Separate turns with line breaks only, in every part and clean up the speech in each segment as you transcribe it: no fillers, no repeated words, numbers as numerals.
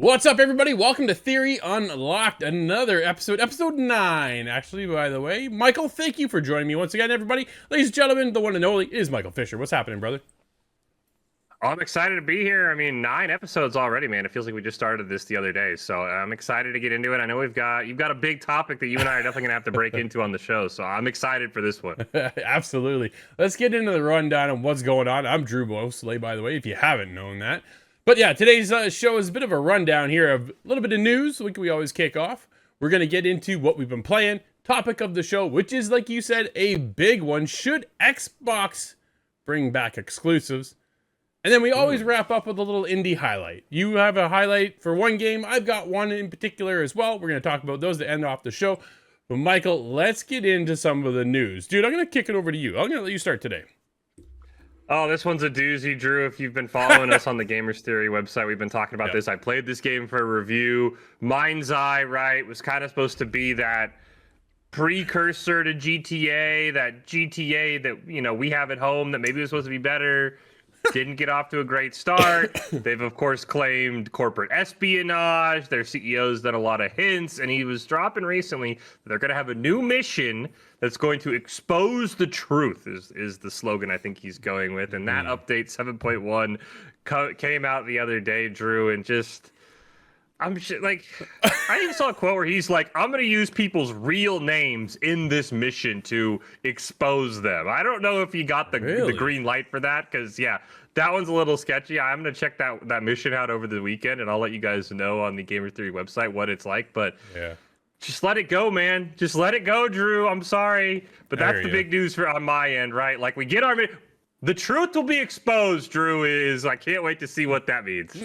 What's up, everybody? Welcome to Theory Unlocked, another episode 9, actually, by the way. Michael, thank you for joining me once again, everybody. Ladies and gentlemen, the one and only is Michael Fisher. What's happening, brother?
I'm excited to be here. I mean, 9 episodes already, man. It feels like we just started this the other day, so I'm excited to get into it. I know you've got a big topic that you and I are definitely gonna have to break into on the show, so I'm excited for this one.
Absolutely. Let's get into the rundown of what's going on. I'm Drew Bosley, by the way, if you haven't known that. But yeah, today's show is a bit of a rundown here of a little bit of news, like we always kick off. We're going to get into what we've been playing, topic of the show, which is, like you said, a big one. Should Xbox bring back exclusives? And then we always wrap up with a little indie highlight. You have a highlight for one game. I've got one in particular as well. We're going to talk about those to end off the show. But Michael, let's get into some of the news. Dude, I'm going to kick it over to you. I'm going to let you start today.
Oh, this one's a doozy, Drew. If you've been following us on the Gamerz Theory website, we've been talking about this. I played this game for a review. MindsEye, right, was kind of supposed to be that precursor to GTA, that, you know, we have at home that maybe was supposed to be better. Didn't get off to a great start. They've, of course, claimed corporate espionage. Their CEO's done a lot of hints, and he was dropping recently that they're going to have a new mission that's going to expose the truth, is the slogan I think he's going with. And that update 7.1 came out the other day, Drew, and just... I even saw a quote where he's like, I'm going to use people's real names in this mission to expose them. I don't know if he got the green light for that, because, yeah, that one's a little sketchy. I'm going to check that mission out over the weekend, and I'll let you guys know on the Gamer Theory website what it's like. But yeah, just let it go, man. Just let it go, Drew. I'm sorry. But that's the big news on my end, right? Like, we get our... The truth will be exposed, Drew, I can't wait to see what that means.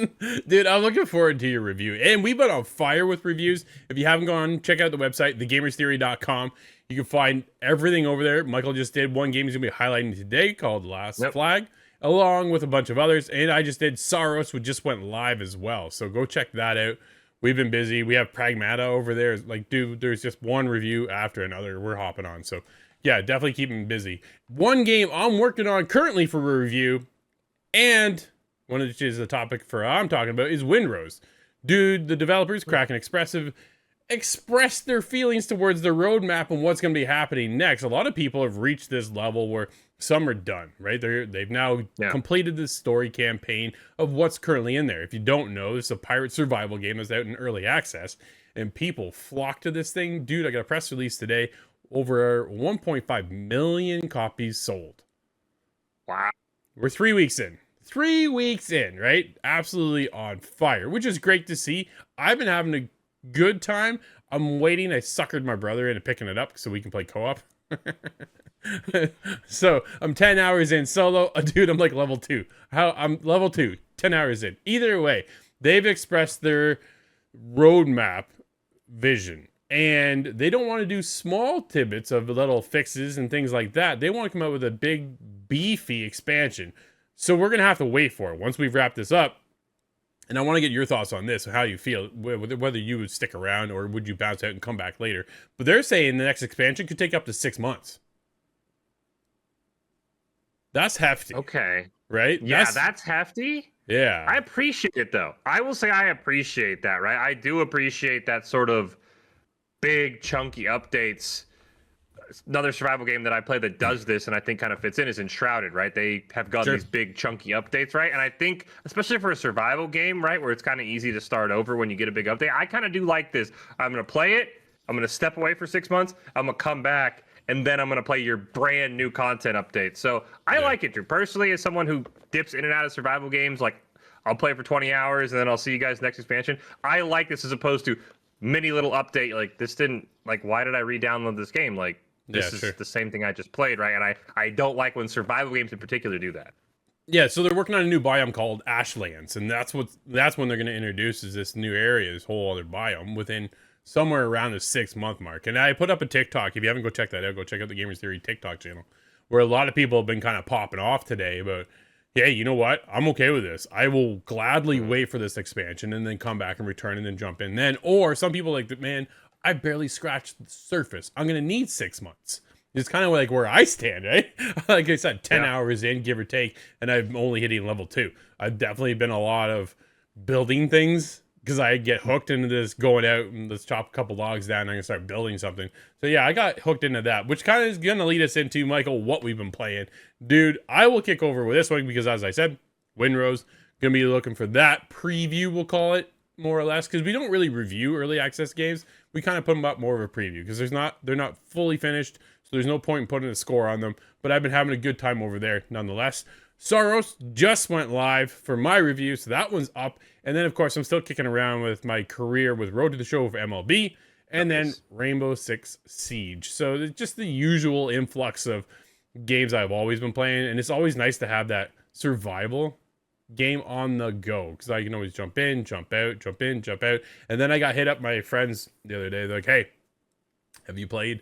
Dude, I'm looking forward to your review. And we've been on fire with reviews. If you haven't gone, check out the website, thegamerstheory.com. You can find everything over there. Michael just did one game he's going to be highlighting today called Last Flag, along with a bunch of others. And I just did Saros, which just went live as well. So go check that out. We've been busy. We have Pragmata over there. Like, dude, there's just one review after another we're hopping on. So yeah, definitely keep him busy. One game I'm working on currently for a review, and one of which is the topic I'm talking about, is Windrose. Dude, the developers, Kraken Expressive, expressed their feelings towards the roadmap and what's going to be happening next. A lot of people have reached this level where some are done, right? They've now completed the story campaign of what's currently in there. If you don't know, this is a pirate survival game that's out in early access, and people flock to this thing. Dude, I got a press release today. Over 1.5 million copies sold.
Wow.
We're 3 weeks in. 3 weeks in, right? Absolutely on fire, which is great to see. I've been having a good time. I'm waiting. I suckered my brother into picking it up so we can play co-op. So I'm 10 hours in solo. Dude, I'm like level 2. I'm level 2, 10 hours in. Either way, they've expressed their roadmap vision. And they don't want to do small tidbits of little fixes and things like that. They want to come out with a big, beefy expansion. So we're going to have to wait for it once we've wrapped this up. And I want to get your thoughts on this, how you feel, whether you would stick around or would you bounce out and come back later. But they're saying the next expansion could take up to 6 months. That's hefty.
Okay.
Right?
Yeah, that's hefty.
Yeah.
I appreciate it, though. I will say I appreciate that, right? I do appreciate that sort of big chunky updates. Another survival game that I play that does this and I think kind of fits in is Enshrouded, right? They have got these big chunky updates, right? And I think especially for a survival game, right, where it's kind of easy to start over when you get a big update, I kind of do like this. I'm going to play it, I'm going to step away for 6 months, I'm going to come back, and then I'm going to play your brand new content update. So I like it, Drew. Personally, as someone who dips in and out of survival games, like I'll play for 20 hours and then I'll see you guys next expansion. I like this as opposed to mini little update. Like, this didn't, like, why did I re-download this game? Like, this is the same thing I just played, right? And I don't like when survival games in particular do that.
Yeah, so they're working on a new biome called Ashlands, and that's when they're going to introduce is this new area, this whole other biome within somewhere around the 6 month mark. And I put up a TikTok. If you haven't go check that out, go check out the Gamerz Theory TikTok channel, where a lot of people have been kind of popping off today about, hey, you know what? I'm okay with this. I will gladly wait for this expansion and then come back and return and then jump in then. Or some people like, man, I barely scratched the surface. I'm going to need 6 months. It's kind of like where I stand, right? Like I said, 10 hours in, give or take, and I'm only hitting level 2. I've definitely been a lot of building things because I get hooked into this going out and let's chop a couple logs down and I'm gonna start building something. So yeah, I got hooked into that, which kind of is gonna lead us into, Michael, what we've been playing. Dude, I will kick over with this one because, as I said, Windrose, gonna be looking for that preview, we'll call it, more or less, because we don't really review early access games. We kind of put them up more of a preview because they're not fully finished, so there's no point in putting a score on them. But I've been having a good time over there nonetheless. Soros just went live for my review, so that one's up. And then, of course, I'm still kicking around with my career with Road to the Show for MLB, and then Rainbow Six Siege. So it's just the usual influx of games I've always been playing, and it's always nice to have that survival game on the go, because I can always jump in, jump out, jump in, jump out. And then I got hit up my friends the other day. They're like, hey, have you played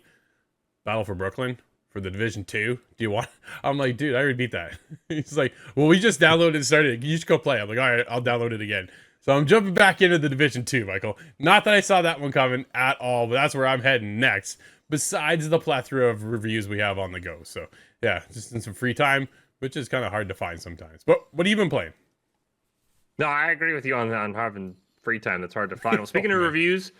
Battle for Brooklyn for the Division 2? Do you want? I'm like, dude, I already beat that. He's like, well, we just downloaded and started it. You should go play. I'm like, all right, I'll download it again. So I'm jumping back into the Division 2, Michael. Not that I saw that one coming at all, but that's where I'm heading next, besides the plethora of reviews we have on the go. So yeah, just in some free time, which is kind of hard to find sometimes. But what have you been playing?
No, I agree with you on having free time. That's hard to find. Well, speaking of reviews,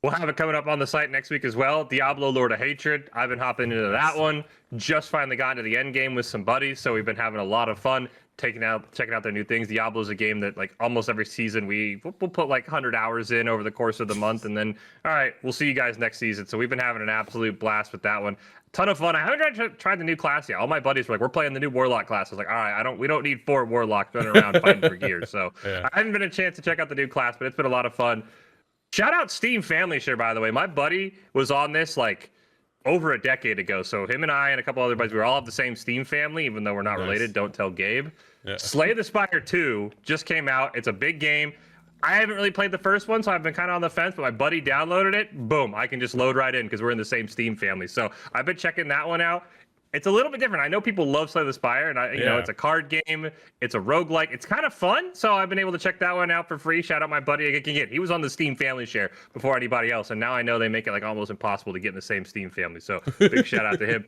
we'll have it coming up on the site next week as well. Diablo Lord of Hatred. I've been hopping into that one. Just finally got into the end game with some buddies, so we've been having a lot of fun checking out their new things. Diablo is a game that, like, almost every season we'll put like 100 hours in over the course of the month, and then all right, we'll see you guys next season. So we've been having an absolute blast with that one. Ton of fun. I haven't tried the new class yet. All my buddies were like, we're playing the new Warlock class. I was like, all right, we don't need 4 Warlocks running around fighting for gear. So yeah. I haven't been a chance to check out the new class, but it's been a lot of fun. Shout out Steam Family Share, by the way. My buddy was on this like over a decade ago. So him and I and a couple other buddies, we were all of the same Steam family, even though we're not related. Don't tell Gabe. Yeah. Slay the Spire 2 just came out. It's a big game. I haven't really played the first one, so I've been kind of on the fence, but my buddy downloaded it. Boom, I can just load right in because we're in the same Steam family. So I've been checking that one out. It's a little bit different. I know people love Slay the Spire, and you know, it's a card game. It's a roguelike. It's kind of fun, so I've been able to check that one out for free. Shout out my buddy again. He was on the Steam Family Share before anybody else, and now I know they make it like almost impossible to get in the same Steam family. So big shout out to him.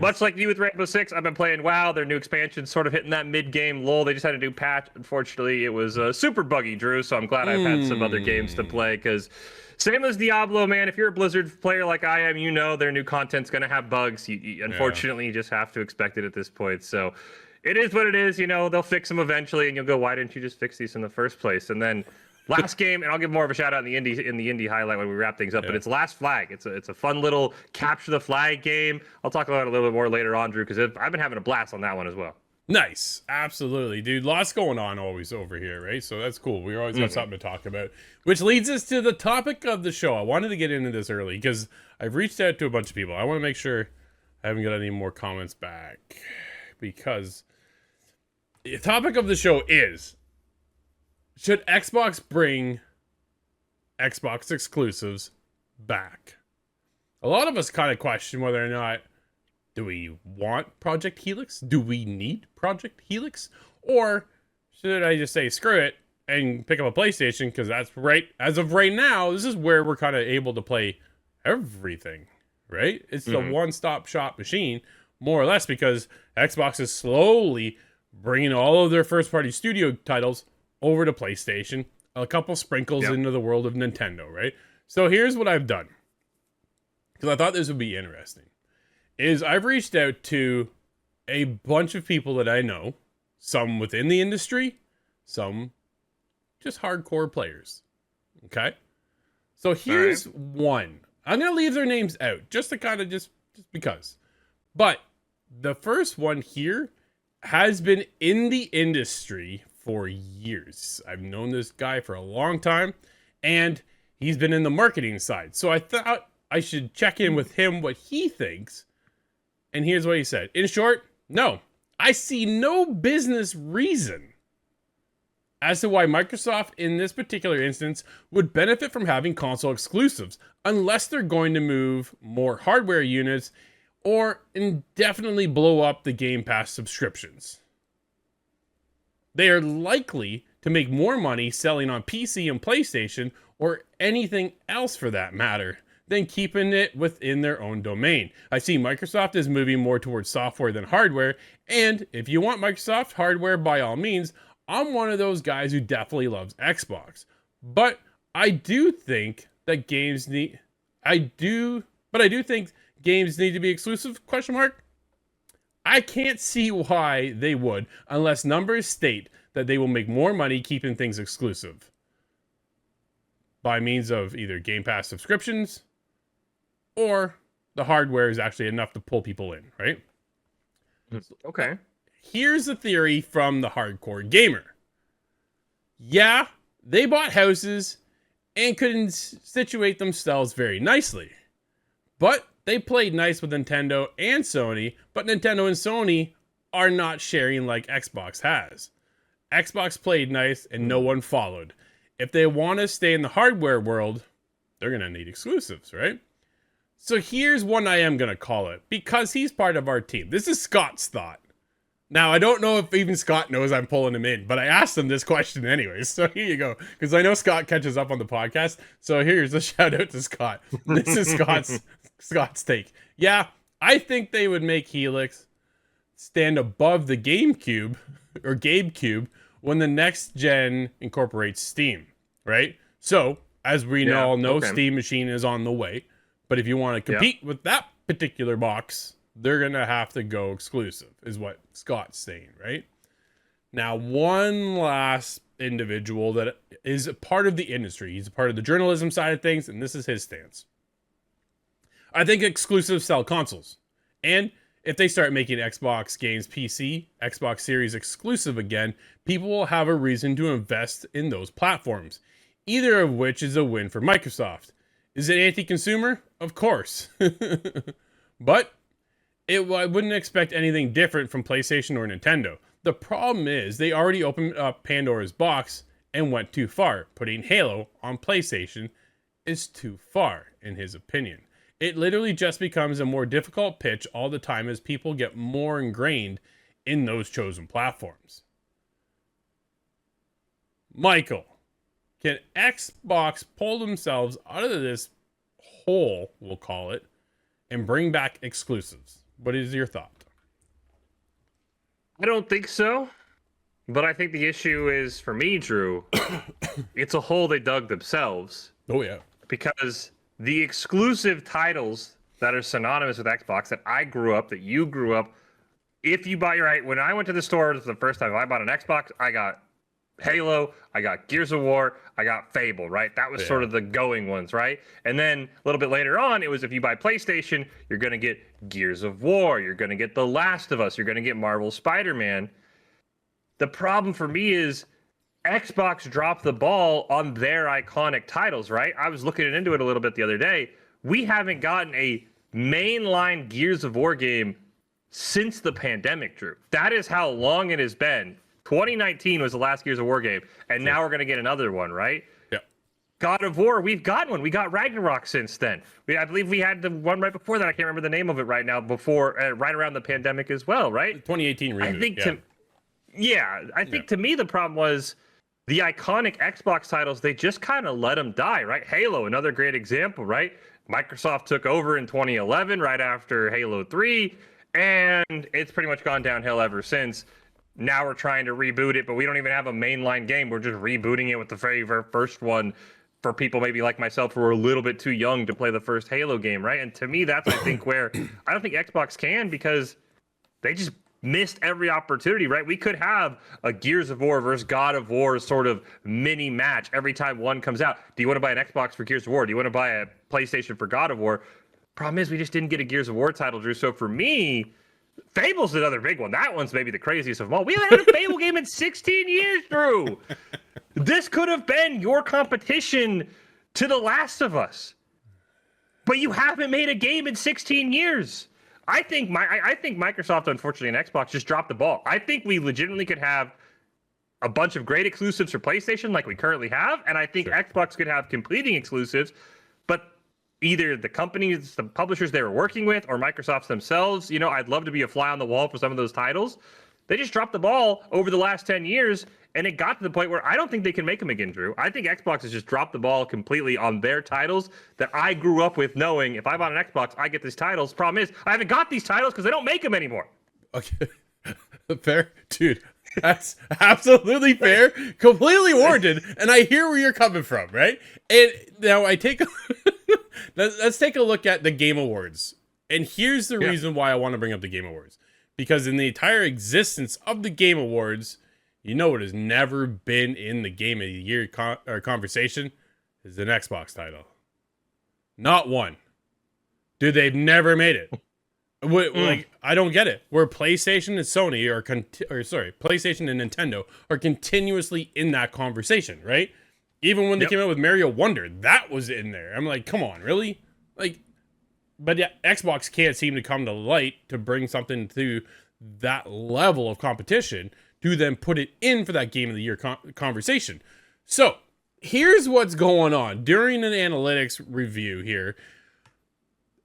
Much like you with Rainbow Six, I've been playing WoW. Their new expansion sort of hitting that mid-game lull. They just had a new patch. Unfortunately, it was super buggy, Drew, so I'm glad I've had some other games to play, because same as Diablo, man, if you're a Blizzard player like I am, you know their new content's going to have bugs. Unfortunately, you just have to expect it at this point. So it is what it is. You know, they'll fix them eventually, and you'll go, why didn't you just fix these in the first place? And then last game, and I'll give more of a shout out in the indie highlight when we wrap things up. But it's Last Flag. It's a fun little capture the flag game. I'll talk about it a little bit more later on, Drew, because I've been having a blast on that one as well.
Nice, absolutely, dude. Lots going on always over here, right? So that's cool. We always got something to talk about, which leads us to the topic of the show. I wanted to get into this early because I've reached out to a bunch of people. I want to make sure I haven't got any more comments back, because the topic of the show is: should Xbox bring Xbox exclusives back? A lot of us kind of question whether or not, do we want Project Helix? Do we need Project Helix? Or should I just say, screw it, and pick up a PlayStation? Because that's right, as of right now, this is where we're kind of able to play everything, right? It's the one-stop shop machine, more or less, because Xbox is slowly bringing all of their first-party studio titles over to PlayStation, a couple sprinkles into the world of Nintendo, right? So here's what I've done, because I thought this would be interesting, is I've reached out to a bunch of people that I know, some within the industry, some just hardcore players, okay? So here's one. I'm going to leave their names out, just to kind of just because. But the first one here has been in the industry for years. I've known this guy for a long time, and he's been in the marketing side. So I thought I should check in with him what he thinks. And here's what he said. In short, no, I see no business reason as to why Microsoft in this particular instance would benefit from having console exclusives unless they're going to move more hardware units or indefinitely blow up the Game Pass subscriptions. They are likely to make more money selling on PC and PlayStation, or anything else for that matter, than keeping it within their own domain. I see Microsoft is moving more towards software than hardware, and if you want Microsoft hardware, by all means, I'm one of those guys who definitely loves Xbox. But I do think that games need. I do think games need to be exclusive? Question mark. I can't see why they would, unless numbers state that they will make more money keeping things exclusive by means of either Game Pass subscriptions or the hardware is actually enough to pull people in, right?
Okay.
Here's the theory from the hardcore gamer. Yeah, they bought houses and could situate themselves very nicely. But they played nice with Nintendo and Sony, but Nintendo and Sony are not sharing like Xbox has. Xbox played nice and no one followed. If they want to stay in the hardware world, they're going to need exclusives, right? So here's one I am going to call it, because he's part of our team. This is Scott's thought. Now, I don't know if even Scott knows I'm pulling him in, but I asked him this question anyways. So here you go, because I know Scott catches up on the podcast. So here's a shout out to Scott. This is Scott's take. Yeah, I think they would make Helix stand above the GameCube or GameCube when the next gen incorporates Steam, right? So, as we all know, Steam Machine is on the way. But if you want to compete with that particular box, they're going to have to go exclusive, is what Scott's saying, right? Now, one last individual that is a part of the industry. He's a part of the journalism side of things, and this is his stance. I think exclusives sell consoles. And if they start making Xbox games PC, Xbox Series exclusive again, people will have a reason to invest in those platforms. Either of which is a win for Microsoft. Is it anti-consumer? Of course. But I wouldn't expect anything different from PlayStation or Nintendo. The problem is they already opened up Pandora's box and went too far. Putting Halo on PlayStation is too far, in his opinion. It literally just becomes a more difficult pitch all the time as people get more ingrained in those chosen platforms. Michael, can Xbox pull themselves out of this hole, we'll call it, and bring back exclusives? What is your thought?
I don't think so. But I think the issue is, for me, Drew, it's a hole they dug themselves.
Oh, yeah.
Because the exclusive titles that are synonymous with Xbox, that I grew up, that you grew up, if you buy when I went to the store the first time, if I bought an Xbox, I got Halo, I got Gears of War, I got Fable, right? That was sort of the going ones, right? And then a little bit later on, it was if you buy PlayStation, you're going to get Gears of War, you're going to get The Last of Us, you're going to get Marvel Spider-Man. The problem for me is Xbox dropped the ball on their iconic titles, right? I was looking into it a little bit the other day. We haven't gotten a mainline Gears of War game since the pandemic, Drew. That is how long it has been. 2019 was the last Gears of War game, and now we're going to get another one, right?
Yeah.
God of War, we've got one. We got Ragnarok since then. I believe we had the one right before that. I can't remember the name of it right now, right around the pandemic as well, right?
2018 reboot.
I think to me the problem was the iconic Xbox titles, they just kind of let them die, right? Halo, another great example, right? Microsoft took over in 2011 right after Halo 3, and it's pretty much gone downhill ever since. Now we're trying to reboot it, but we don't even have a mainline game. We're just rebooting it with the very first one for people maybe like myself who are a little bit too young to play the first Halo game, right? And to me, that's, I think, where I don't think Xbox can, because they just missed every opportunity, right? We could have a Gears of War versus God of War sort of mini match every time one comes out. Do you want to buy an Xbox for Gears of War? Do you want to buy a PlayStation for God of War? Problem is, we just didn't get a Gears of War title, Drew. So for me, Fable's another big one. That one's maybe the craziest of them all. We haven't had a Fable game in 16 years, Drew. This could have been your competition to The Last of Us. But you haven't made a game in 16 years. I think Microsoft, unfortunately, and Xbox just dropped the ball. I think we legitimately could have a bunch of great exclusives for PlayStation like we currently have, and I think Xbox could have completing exclusives, but either the companies, the publishers they were working with, or Microsoft themselves, I'd love to be a fly on the wall for some of those titles. They just dropped the ball over the last 10 years, and it got to the point where I don't think they can make them again, Drew. I think Xbox has just dropped the ball completely on their titles that I grew up with knowing if I bought an Xbox, I get these titles. Problem is, I haven't got these titles because they don't make them anymore.
Okay. Fair. Dude, That's absolutely fair, completely warranted, and I hear where you're coming from, right? And now let's take a look at the Game Awards. And here's the reason why I want to bring up the Game Awards. Because in the entire existence of the Game Awards, you know what has never been in the Game of the Year conversation is an Xbox title. Not one. Dude, they've never made it. Like, I don't get it. Where PlayStation and Sony PlayStation and Nintendo are continuously in that conversation, right? Even when they came out with Mario Wonder, that was in there. I'm like, come on, really? Like, but yeah, Xbox can't seem to come to light to bring something to that level of competition to then put it in for that Game of the Year conversation. So here's what's going on during an analytics review here.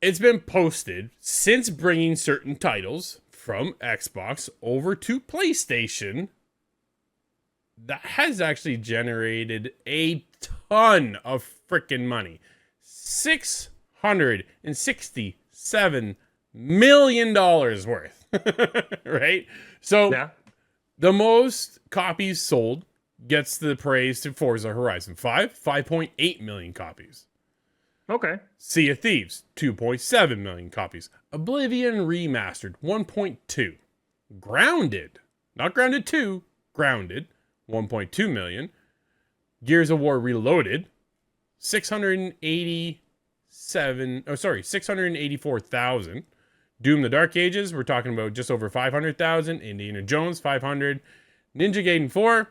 It's been posted since bringing certain titles from Xbox over to PlayStation that has actually generated a ton of freaking money. $667 million worth. Right? So the most copies sold gets the praise to Forza Horizon 5, 5.8 million copies.
Okay.
Sea of Thieves, 2.7 million copies. Oblivion Remastered, 1.2. Grounded, not Grounded 2, Grounded, 1.2 million. Gears of War Reloaded, 684,000. Doom the Dark Ages, we're talking about just over 500,000. Indiana Jones, 500. Ninja Gaiden 4,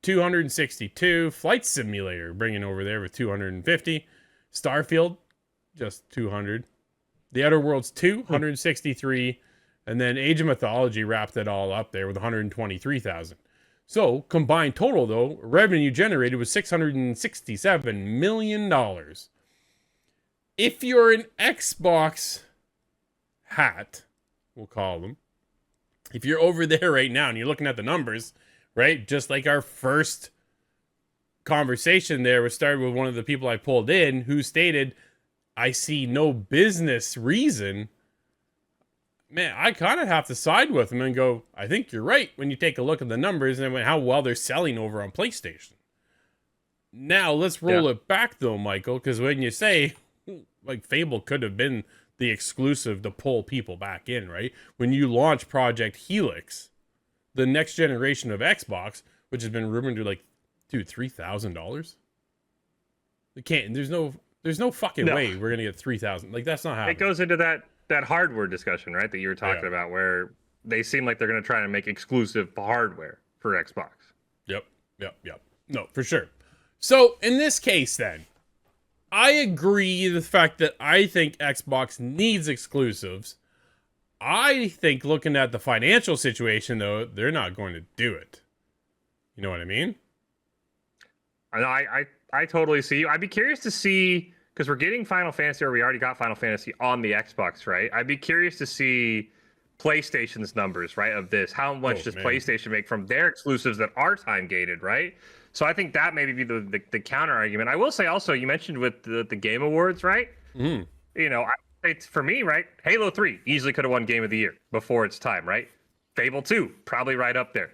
262. Flight Simulator, bringing over there with 250. Starfield, just 200. The Outer Worlds 2, 163. And then Age of Mythology wrapped it all up there with 123,000. So, combined total, though, revenue generated was $667 million. If you're an Xbox hat, we'll call them, if you're over there right now and you're looking at the numbers, right, just like our first conversation there was started with one of the people I pulled in who stated, I see no business reason. Man, I kind of have to side with him and go, I think you're right when you take a look at the numbers and how well they're selling over on PlayStation. Now, let's roll it back, though, Michael, because when you say, like, Fable could have been the exclusive to pull people back in, right? When you launch Project Helix, the next generation of Xbox, which has been rumored to, like, dude, $3,000? We can't. There's no fucking way we're gonna get 3,000. Like, that's not happening.
It goes into that hardware discussion, right? That you were talking about, where they seem like they're gonna try to make exclusive hardware for Xbox.
Yep. No, for sure. So in this case, then, I agree the fact that I think Xbox needs exclusives. I think looking at the financial situation, though, they're not going to do it. You know what I mean?
I totally see you. I'd be curious to see, because we're getting Final Fantasy, or we already got Final Fantasy on the Xbox, right? I'd be curious to see PlayStation's numbers, right, of this. How much does PlayStation make from their exclusives that are time gated, right? So I think that maybe be the counter argument. I will say also, you mentioned with the Game Awards, right? You know, it's for me, right? Halo 3 easily could have won Game of the Year before its time, right? Fable 2 probably right up there.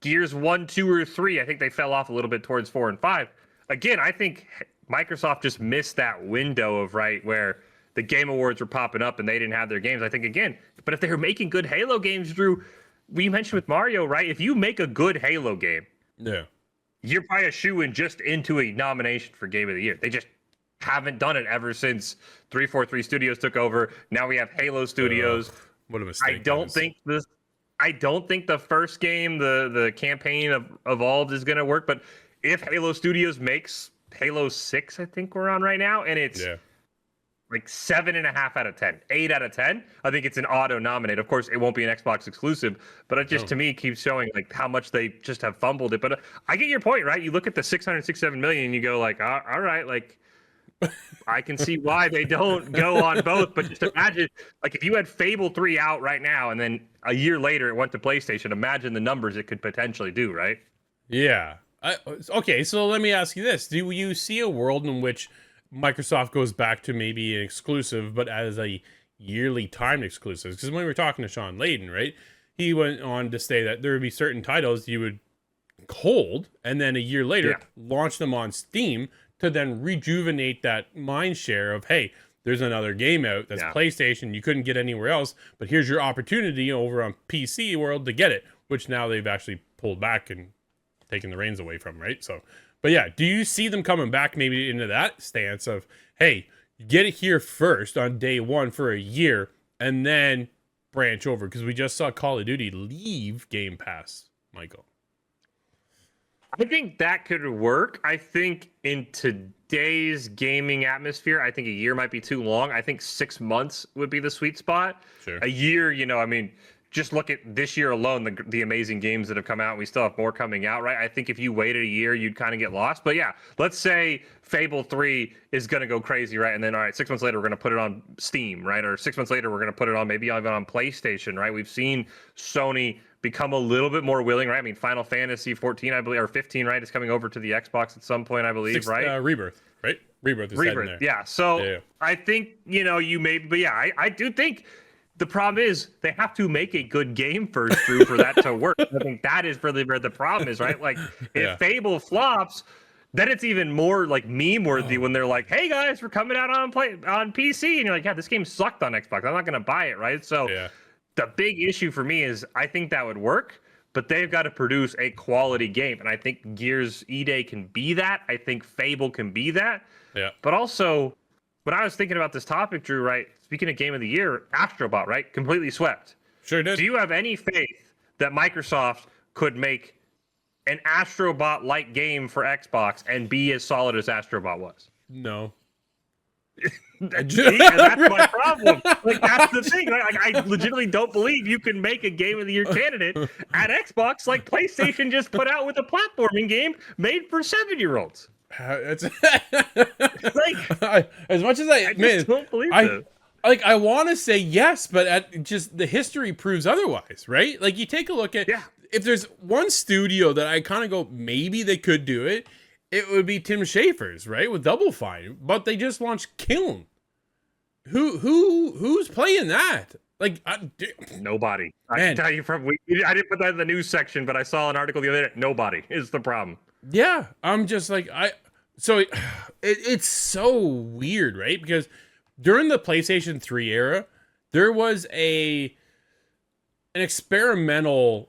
Gears 1, 2, or 3, I think they fell off a little bit towards 4 and 5. Again, I think Microsoft just missed that window of, right, where the Game Awards were popping up and they didn't have their games. I think, again, but if they were making good Halo games, Drew, we mentioned with Mario, right? If you make a good Halo game, you're probably a shoe-in just into a nomination for Game of the Year. They just haven't done it ever since 343 Studios took over. Now we have Halo Studios.
What a mistake.
I don't think the first game, the campaign of Evolved, is going to work. But if Halo Studios makes Halo 6, I think we're on right now, and it's like 7.5 out of 10, 8 out of 10, I think it's an auto nominate. Of course, it won't be an Xbox exclusive, but it just to me keeps showing like how much they just have fumbled it. But I get your point, right? You look at the 667 million, and you go like, all right, like, I can see why they don't go on both, but just imagine, like, if you had Fable 3 out right now and then a year later it went to PlayStation, imagine the numbers it could potentially do, right?
Yeah. Okay, so let me ask you this. Do you see a world in which Microsoft goes back to maybe an exclusive, but as a yearly timed exclusive? Because when we were talking to Sean Layden, right, he went on to say that there would be certain titles you would hold, and then a year later launch them on Steam to then rejuvenate that mind share of, hey, there's another game out that's PlayStation you couldn't get anywhere else, but here's your opportunity over on PC world to get it, which now they've actually pulled back and taken the reins away from, right? So, but yeah, do you see them coming back maybe into that stance of, hey, get it here first on day one for a year and then branch over? Because we just saw Call of Duty leave Game Pass, Michael.
I think that could work. I think in today's gaming atmosphere, I think a year might be too long. I think 6 months would be the sweet spot.
Sure.
A year, you know, I mean, just look at this year alone, the amazing games that have come out. And we still have more coming out, right? I think if you waited a year, you'd kind of get lost. But yeah, let's say Fable 3 is going to go crazy, right? And then, all right, 6 months later, we're going to put it on Steam, right? Or 6 months later, we're going to put it on maybe even on PlayStation, right? We've seen Sony become a little bit more willing, right? I mean, Final Fantasy 14, I believe, or 15, right, is coming over to the Xbox at some point, I believe, right?
Rebirth, right? Rebirth is heading there.
Yeah. So I think, you know, you may, but yeah, I do think the problem is they have to make a good game first, Drew, for that to work. I think that is really where the problem is, right? Like, if Fable flops, then it's even more like meme worthy when they're like, "Hey guys, we're coming out on PC," and you're like, "Yeah, this game sucked on Xbox. I'm not gonna buy it," right? So the big issue for me is I think that would work, but they've got to produce a quality game, and I think Gears E-Day can be that. I think Fable can be that.
Yeah.
But also, when I was thinking about this topic, Drew, right? Speaking of Game of the Year, Astrobot, right? Completely swept.
Sure did.
Do you have any faith that Microsoft could make an Astrobot-like game for Xbox and be as solid as Astrobot was?
No.
And that's my problem. Like, that's the thing, right? Like, I legitimately don't believe you can make a Game of the Year candidate at Xbox like PlayStation just put out with a platforming game made for 7-year-olds.
It's
like,
as much as I
just don't believe it.
Like, I want to say yes, but just the history proves otherwise, right? Like, you take a look at if there's one studio that I kind of go, maybe they could do it, it would be Tim Schafer's, right, with Double Fine. But they just launched Kiln. Who's playing that? Like,
nobody. I can tell you I didn't put that in the news section, but I saw an article the other day. Nobody is the problem.
Yeah, I'm just like it's so weird, right? Because during the PlayStation 3 era, there was an experimental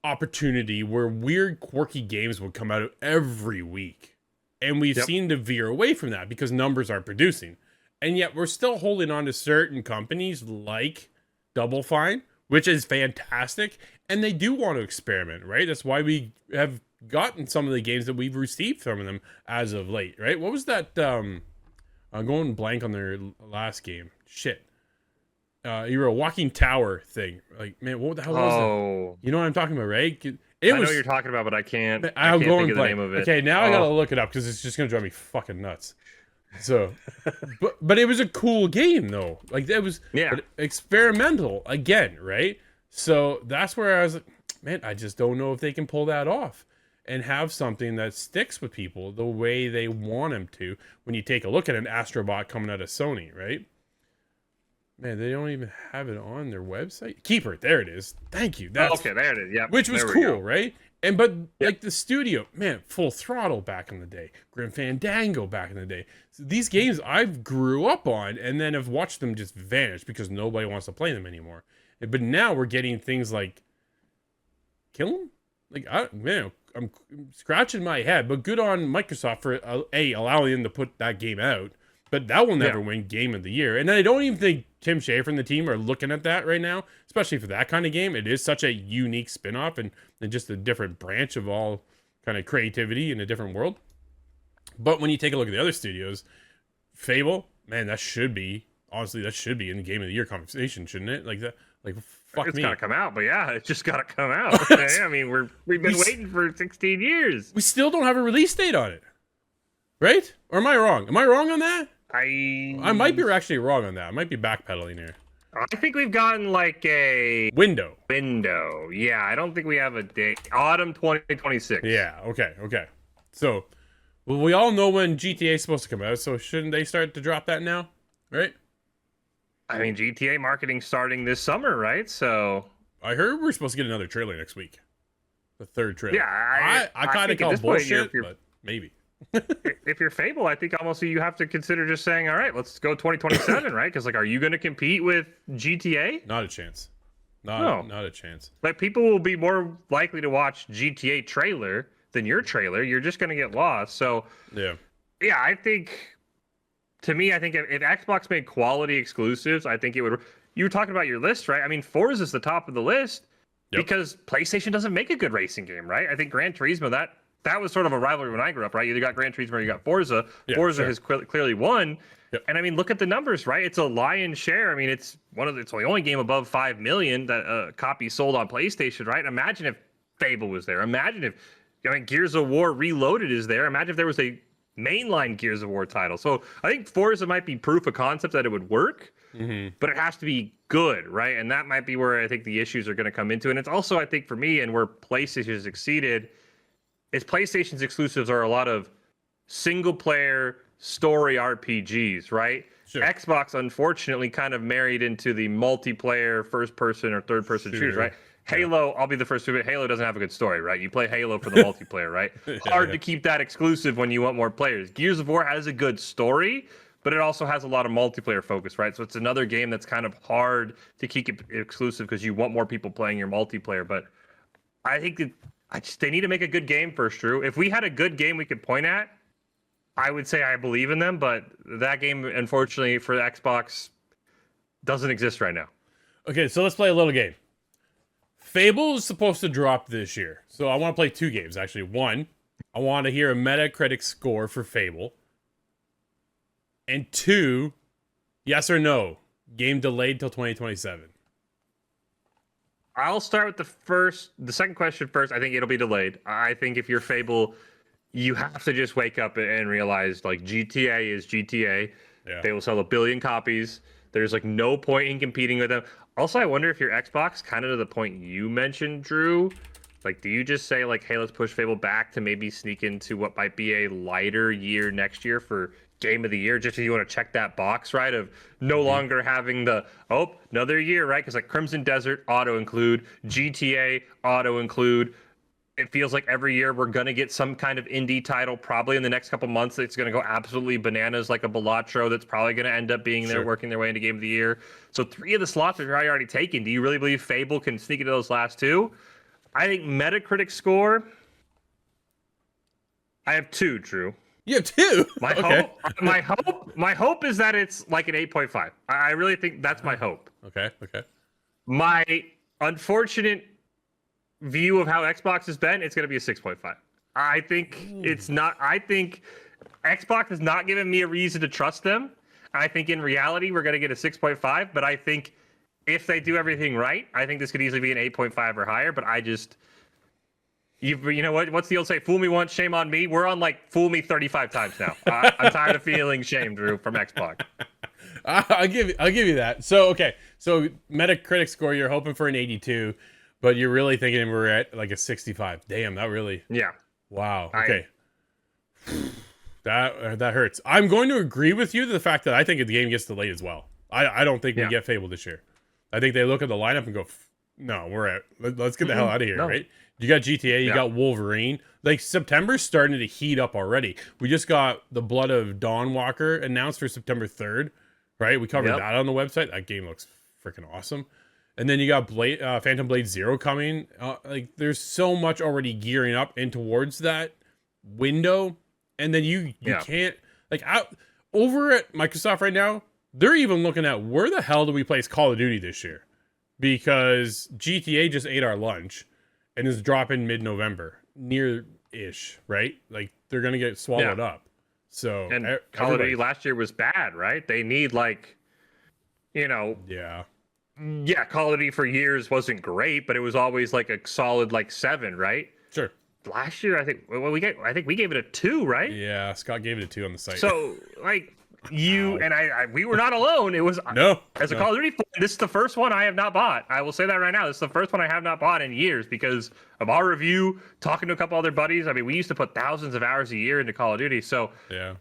opportunity where weird, quirky games would come out every week. And we've seen to veer away from that because numbers aren't producing. And yet we're still holding on to certain companies like Double Fine, which is fantastic. And they do want to experiment, right? That's why we have gotten some of the games that we've received from them as of late, right? What was that? I'm going blank on their last game. Shit. You were a walking tower thing. Like, man, what the hell was that? You know what I'm talking about, right? I know
what you're talking about, but I can't think of the name of it.
Okay, now I gotta look it up because it's just gonna drive me fucking nuts. So, but it was a cool game though. Like, it was experimental again, right? So that's where I was like, man, I just don't know if they can pull that off and have something that sticks with people the way they want them to. When you take a look at an Astrobot coming out of Sony, right? Man, they don't even have it on their website. Keeper, there it is. Thank you. That's,
okay, there it is. Yeah,
which was cool, right? And but like the studio, man, Full Throttle back in the day, Grim Fandango back in the day. So these games I've grew up on, and then have watched them just vanish because nobody wants to play them anymore. But now we're getting things like Kill 'em? Like, I'm scratching my head, but good on Microsoft for allowing them to put that game out. But that will never win Game of the Year. And I don't even think Tim Schafer and the team are looking at that right now, especially for that kind of game. It is such a unique spin-off and just a different branch of all kind of creativity in a different world. But when you take a look at the other studios, Fable, man, that should be in the Game of the Year conversation, shouldn't it? Like that, like fuck
it's
me.
It's gotta come out, but yeah, it's just gotta come out. Okay? I mean, we've been waiting for 16 years.
We still don't have a release date on it, right? Or am I wrong? Am I wrong on that? I might be actually wrong on that. I might be backpedaling here.
I think we've gotten like a
window.
Yeah, I don't think we have a date. Autumn 2026.
Yeah. Okay. So, well, we all know when GTA is supposed to come out. So shouldn't they start to drop that now? Right?
I mean, GTA marketing starting this summer, right? So
I heard we're supposed to get another trailer next week. The third trailer.
Yeah,
I kind of call bullshit, but maybe.
If you're Fable, I think almost you have to consider just saying, all right, let's go 2027, right? Because, like, are you going to compete with GTA?
Not a chance. Not a chance.
Like, people will be more likely to watch GTA trailer than your trailer. You're just going to get lost. So, yeah, I think, to me, I think if Xbox made quality exclusives, I think it would. You were talking about your list, right? I mean, Forza is the top of the list because PlayStation doesn't make a good racing game, right? I think Gran Turismo, that was sort of a rivalry when I grew up, right? You either got Gran Turismo or you got Forza. Forza has clearly won. Yep. And I mean, look at the numbers, right? It's a lion's share. I mean, it's the only game above 5 million that copies sold on PlayStation, right? Imagine if Fable was there. Imagine if Gears of War Reloaded is there. Imagine if there was a mainline Gears of War title. So I think Forza might be proof of concept that it would work, but it has to be good, right? And that might be where I think the issues are going to come into. And it's also, I think, for me, and where PlayStation has succeeded, is PlayStation's exclusives are a lot of single-player story RPGs, right? Sure. Xbox, unfortunately, kind of married into the multiplayer first-person or third-person shooters, right? Halo, I'll be the first to admit, Halo doesn't have a good story, right? You play Halo for the multiplayer, right? Hard to keep that exclusive when you want more players. Gears of War has a good story, but it also has a lot of multiplayer focus, right? So it's another game that's kind of hard to keep it exclusive because you want more people playing your multiplayer. But I think that they need to make a good game first, Drew. If we had a good game we could point at, I would say I believe in them, but that game, unfortunately, for the Xbox doesn't exist right now.
Okay, so let's play a little game. Fable is supposed to drop this year, so I want to play 2 games, actually. One, I want to hear a Metacritic score for Fable. And 2, yes or no, game delayed till 2027.
I'll start with the second question first. I think it'll be delayed. I think if you're Fable, you have to just wake up and realize, like, GTA is GTA. Yeah. They will sell 1 billion copies. There's, like, no point in competing with them. Also, I wonder if your Xbox, kind of to the point you mentioned, Drew, like, do you just say, like, hey, let's push Fable back to maybe sneak into what might be a lighter year next year for Game of the Year, just if you want to check that box, right, of no longer having another year, right? Because, like, Crimson Desert, auto-include, GTA, auto-include. It feels like every year we're going to get some kind of indie title probably in the next couple months that's going to go absolutely bananas, like a Balatro that's probably going to end up being there working their way into Game of the Year. So 3 of the slots are already taken. Do you really believe Fable can sneak into those last 2? I think Metacritic score, I have 2, Drew.
You have 2?
My hope is that it's like an 8.5. I really think that's my hope.
Okay.
My unfortunate view of how Xbox has been, it's going to be a 6.5. I think it's not. I think Xbox has not given me a reason to trust them. I think in reality, we're going to get a 6.5. But I think if they do everything right, I think this could easily be an 8.5 or higher. But I just, you know what? What's the old say? Fool me once, shame on me. We're on, like, fool me 35 times now. I'm tired of feeling shame, Drew, from Xbox.
I'll give you that. So Metacritic score, you're hoping for an 82. But you're really thinking we're at like a 65. Damn, that really...
Yeah.
Wow. Okay. That hurts. I'm going to agree with you to the fact that I think the game gets delayed as well. I don't think we get Fable this year. I think they look at the lineup and go, no, let's get the hell out of here, right? You got GTA, you got Wolverine. Like, September's starting to heat up already. We just got the Blood of Dawnwalker announced for September 3rd, right? We covered that on the website. That game looks freaking awesome. And then you got Phantom Blade Zero coming. Like, there's so much already gearing up in towards that window. And then you can't, like, over at Microsoft right now, they're even looking at where the hell do we place Call of Duty this year? Because GTA just ate our lunch and is dropping mid-November, near-ish, right? Like, they're going to get swallowed up. So,
and Call of Duty last year was bad, right? They need, like, Yeah, Call of Duty for years wasn't great, but it was always like a solid 7, right?
Sure.
Last year, I think we gave it a 2, right?
Yeah, Scott gave it a 2 on the site.
So, like, and we were not alone. It was as a Call of Duty fan, this is the first one I have not bought. I will say that right now. This is the first one I have not bought in years because of our review, talking to a couple other buddies. I mean, we used to put thousands of hours a year into Call of Duty, so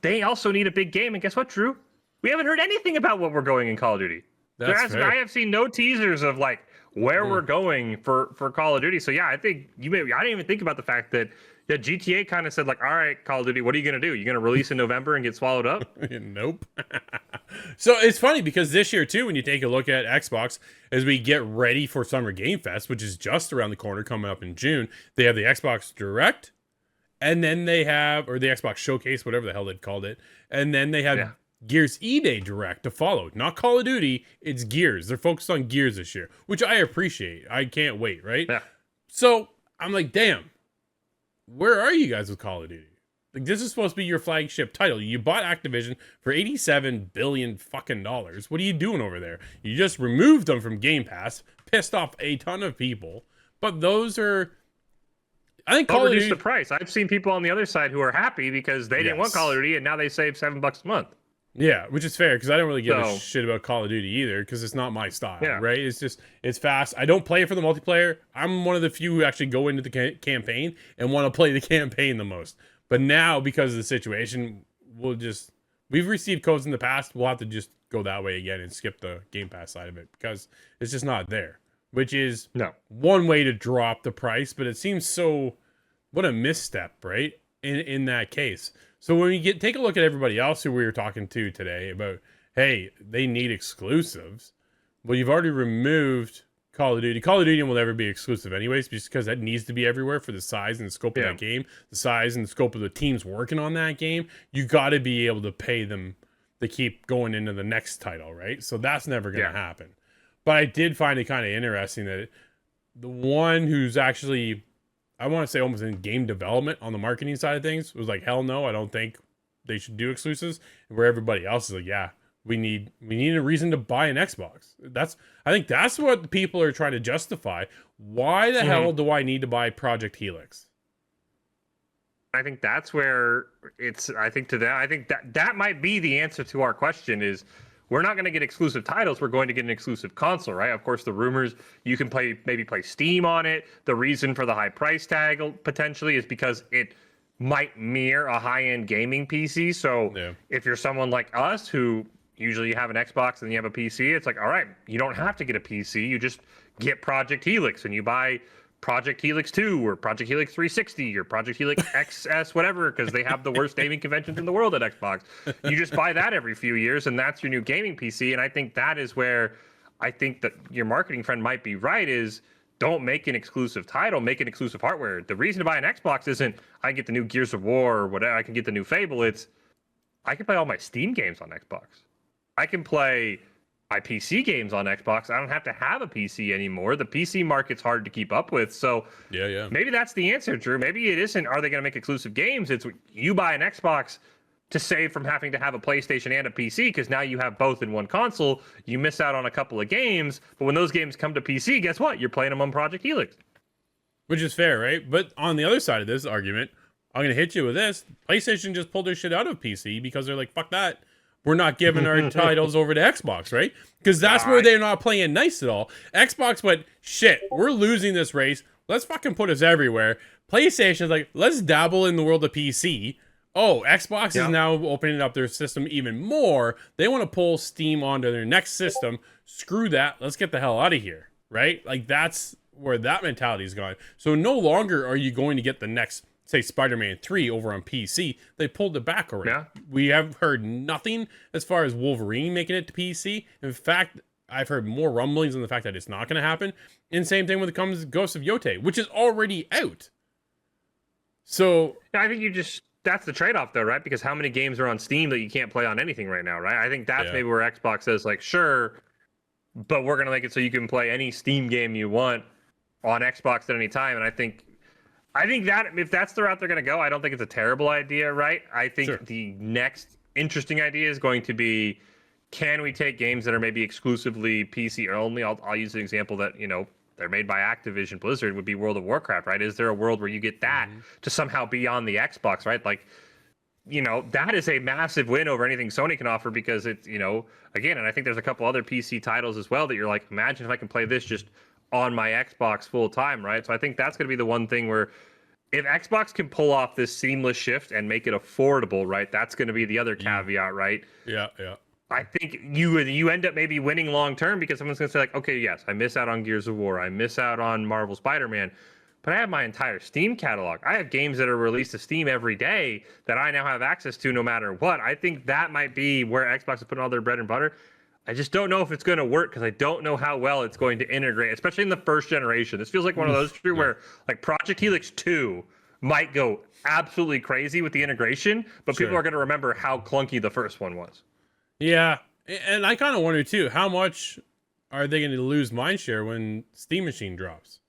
they also need a big game. And guess what, Drew? We haven't heard anything about what we're going in Call of Duty. I have seen no teasers of, like, where we're going for Call of Duty. So yeah, I think I didn't even think about the fact that GTA kind of said like, all right, Call of Duty, what are you going to do? You going to release in November and get swallowed up?
Nope. So it's funny because this year too, when you take a look at Xbox, as we get ready for Summer Game Fest, which is just around the corner coming up in June, they have the Xbox Direct, and then they have, or the Xbox Showcase, whatever the hell they've called it, and then they have Gears E-Day Direct to follow. Not Call of Duty, it's Gears. They're focused on Gears this year, which I appreciate. I can't wait, right?
Yeah.
So I'm like, damn, where are you guys with Call of Duty? Like, this is supposed to be your flagship title. You bought Activision for $87 billion fucking dollars. What are you doing over there? You just removed them from Game Pass, pissed off a ton of people. But those are, I think Call of Duty,
the price. I've seen people on the other side who are happy because they didn't want Call of Duty and now they save $7 a month.
Yeah, which is fair because I don't really give a shit about Call of Duty either because it's not my style, right? It's fast. I don't play it for the multiplayer. I'm one of the few who actually go into the campaign and want to play the campaign the most. But now, because of the situation, we've received codes in the past. We'll have to just go that way again and skip the Game Pass side of it because it's just not there, which is one way to drop the price. But it seems what a misstep, right? In that case. So when we take a look at everybody else who we were talking to today about, hey, they need exclusives. Well, you've already removed Call of Duty. Call of Duty will never be exclusive anyways, just because that needs to be everywhere for the size and the scope of that game, the size and the scope of the teams working on that game. You got to be able to pay them to keep going into the next title, right? So that's never going to happen. But I did find it kind of interesting that the one who's actually, I want to say almost in game development on the marketing side of things, was like, hell no, I don't think they should do exclusives. And where everybody else is like, yeah, we need a reason to buy an Xbox. I think that's what people are trying to justify. Why the hell do I need to buy Project Helix?
I think that's where I think that might be the answer to our question is we're not going to get exclusive titles. We're going to get an exclusive console, right? Of course, the rumors, you can maybe play Steam on it. The reason for the high price tag potentially is because it might mirror a high-end gaming PC. So if you're someone like us who usually you have an Xbox and you have a PC, it's like, all right, you don't have to get a PC. You just get Project Helix and you buy Project Helix 2 or Project Helix 360 or Project Helix XS, whatever, because they have the worst naming conventions in the world at Xbox. You just buy that every few years and that's your new gaming PC. And I think that is where I think that your marketing friend might be right is don't make an exclusive title, make an exclusive hardware. The reason to buy an Xbox isn't I get the new Gears of War or whatever, I can get the new Fable. It's I can play all my Steam games on Xbox. I can play my PC games on Xbox. I don't have to have a PC anymore. The PC market's hard to keep up with. So maybe that's the answer, Drew. Maybe it isn't, are they going to make exclusive games? It's you buy an Xbox to save from having to have a PlayStation and a PC because now you have both in one console. You miss out on a couple of games. But when those games come to PC, guess what? You're playing them on Project Helix.
Which is fair, right? But on the other side of this argument, I'm going to hit you with this. PlayStation just pulled their shit out of PC because they're like, fuck that. We're not giving our titles over to Xbox, right? Because that's where they're not playing nice at all. Xbox went, shit, we're losing this race. Let's fucking put us everywhere. PlayStation's like, let's dabble in the world of PC. Oh, Xbox is now opening up their system even more. They want to pull Steam onto their next system. Screw that. Let's get the hell out of here, right? Like, that's where that mentality is going. So no longer are you going to get the next, say, Spider-Man 3 over on PC. They pulled it back already. Yeah. We have heard nothing as far as Wolverine making it to PC. In fact, I've heard more rumblings on the fact that it's not going to happen. And same thing when it comes to Ghost of Yotei, which is already out. So
I think that's the trade-off though, right? Because how many games are on Steam that you can't play on anything right now, right? I think that's maybe where Xbox says like, sure, but we're going to make it so you can play any Steam game you want on Xbox at any time. And I think that if that's the route they're going to go, I don't think it's a terrible idea, right? I think the next interesting idea is going to be, can we take games that are maybe exclusively PC only? I'll use an example that, they're made by Activision Blizzard would be World of Warcraft, right? Is there a world where you get that to somehow be on the Xbox, right? Like, that is a massive win over anything Sony can offer because it's, again, and I think there's a couple other PC titles as well that you're like, imagine if I can play this just on my Xbox full time, right? So I think that's going to be the one thing where if Xbox can pull off this seamless shift and make it affordable, right? That's going to be the other caveat, right?
Yeah.
I think you end up maybe winning long term because someone's gonna say like, okay, yes, I miss out on Gears of War, I miss out on Marvel Spider-Man, but I have my entire Steam catalog. I have games that are released to Steam every day that I now have access to no matter what. I think that might be where Xbox is putting all their bread and butter. I just don't know if it's going to work because I don't know how well it's going to integrate, especially in the first generation. This feels like one of those two where like Project Helix 2 might go absolutely crazy with the integration, but people are going to remember how clunky the first one was.
Yeah, and I kind of wonder too, how much are they going to lose mindshare when Steam Machine drops?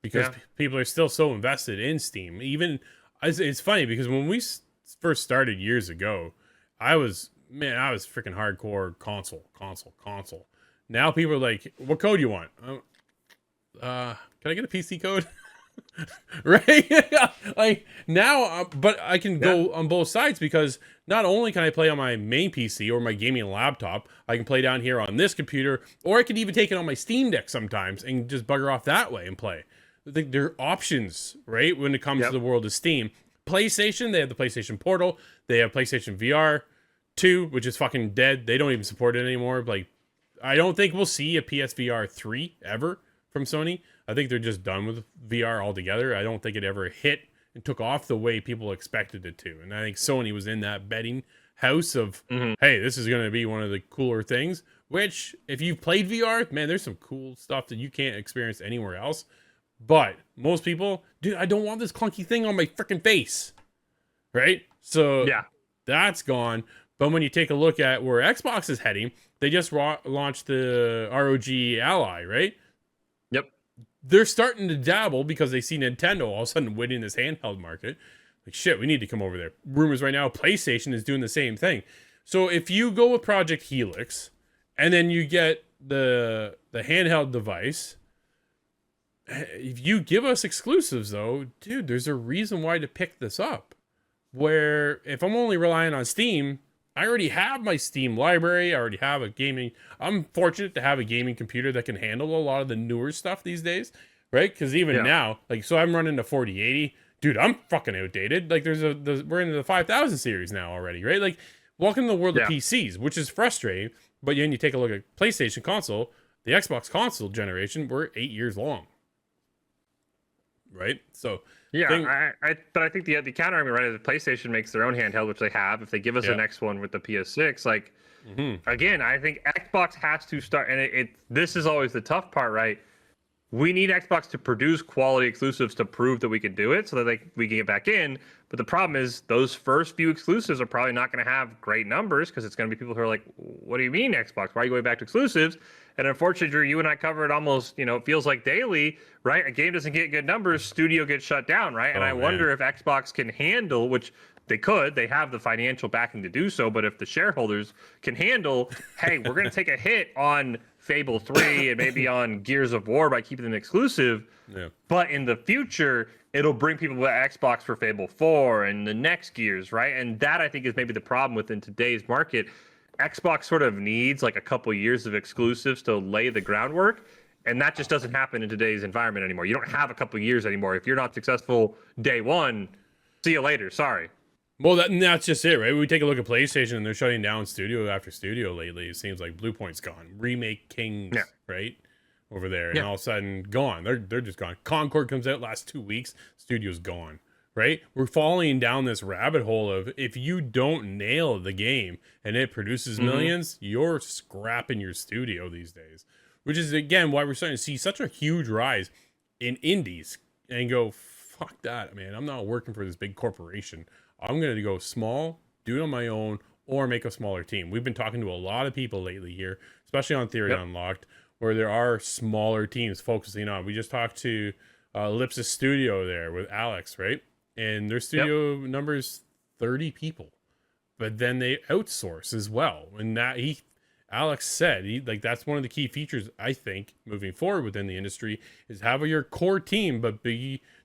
Because people are still so invested in Steam. Even it's funny because when we first started years ago, I was freaking hardcore console. Now people are like, what code do you want? Can I get a PC code? Right? Like now, but I can go on both sides because not only can I play on my main PC or my gaming laptop, I can play down here on this computer, or I could even take it on my Steam Deck sometimes and just bugger off that way and play. I think there are options, right? When it comes to the world of Steam. PlayStation, they have the PlayStation Portal. They have PlayStation VR 2, which is fucking dead. They don't even support it anymore. Like, I don't think we'll see a PSVR 3 ever from Sony. I think they're just done with VR altogether. I don't think it ever hit and took off the way people expected it to. And I think Sony was in that betting house of, hey, this is going to be one of the cooler things, which if you've played VR, man, there's some cool stuff that you can't experience anywhere else. But most people, dude, I don't want this clunky thing on my freaking face. Right? So that's gone. But when you take a look at where Xbox is heading, they just launched the ROG Ally, right?
Yep.
They're starting to dabble because they see Nintendo all of a sudden winning this handheld market. Like, shit, we need to come over there. Rumors right now, PlayStation is doing the same thing. So if you go with Project Helix, and then you get the handheld device, if you give us exclusives, though, dude, there's a reason why to pick this up. Where if I'm only relying on Steam, I already have my Steam library. I already have a gaming. I'm fortunate to have a gaming computer that can handle a lot of the newer stuff these days, right? Because even now, like, so I'm running the 4080. Dude, I'm fucking outdated. Like, we're in the 5000 series now already, right? Like, welcome to the world of PCs, which is frustrating. But then you take a look at PlayStation console, the Xbox console generation, we're 8 years long, right? So
but I think the counter argument, right, is the PlayStation makes their own handheld, which they have. If they give us the next one with the PS6, like again, I think Xbox has to start, and this is always the tough part, right? We need Xbox to produce quality exclusives to prove that we can do it, so that we can get back in. But the problem is those first few exclusives are probably not going to have great numbers because it's going to be people who are like, "What do you mean Xbox? Why are you going back to exclusives?" And unfortunately, Drew, you and I cover it almost, it feels like daily, right? A game doesn't get good numbers, studio gets shut down, right? And I wonder if Xbox can handle, which they could, they have the financial backing to do so, but if the shareholders can handle, hey, we're going to take a hit on Fable 3 and maybe on Gears of War by keeping them exclusive, but in the future, it'll bring people to Xbox for Fable 4 and the next Gears, right? And that, I think, is maybe the problem within today's market. Xbox sort of needs like a couple years of exclusives to lay the groundwork, and that just doesn't happen in today's environment anymore. You don't have a couple years anymore. If you're not successful day one, see you later. Sorry.
Well, that's just it, right? We take a look at PlayStation, and they're shutting down studio after studio lately. It seems like Blue Point's gone. Remake Kings, right? Over there. And all of a sudden, gone. They're just gone. Concord comes out last 2 weeks. Studio's gone, right? We're falling down this rabbit hole of if you don't nail the game and it produces millions, you're scrapping your studio these days. Which is, again, why we're starting to see such a huge rise in indies and go, fuck that, man. I'm not working for this big corporation. I'm going to go small, do it on my own, or make a smaller team. We've been talking to a lot of people lately here, especially on Theory Unlocked, where there are smaller teams focusing on. We just talked to Ellipsis Studio there with Alex, right? And their studio numbers 30 people. But then they outsource as well. And Alex said, that's one of the key features, I think, moving forward within the industry, is have your core team, but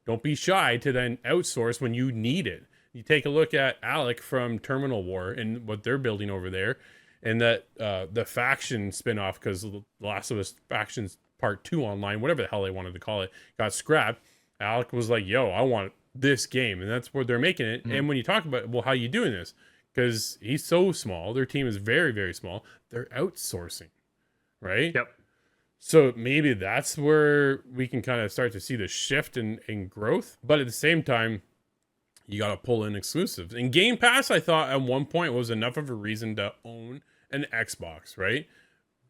don't be shy to then outsource when you need it. You take a look at Alec from Terminal War and what they're building over there, and that the faction spinoff, because The Last of Us Factions Part 2 online, whatever the hell they wanted to call it, got scrapped. Alec was like, yo, I want this game. And that's where they're making it. And when you talk about, well, how you doing this? because he's so small. Their team is very, very small. They're outsourcing, right?
Yep.
So maybe that's where we can kind of start to see the shift in growth. But at the same time, you got to pull in exclusives. And Game Pass, I thought at one point was enough of a reason to own an Xbox, right?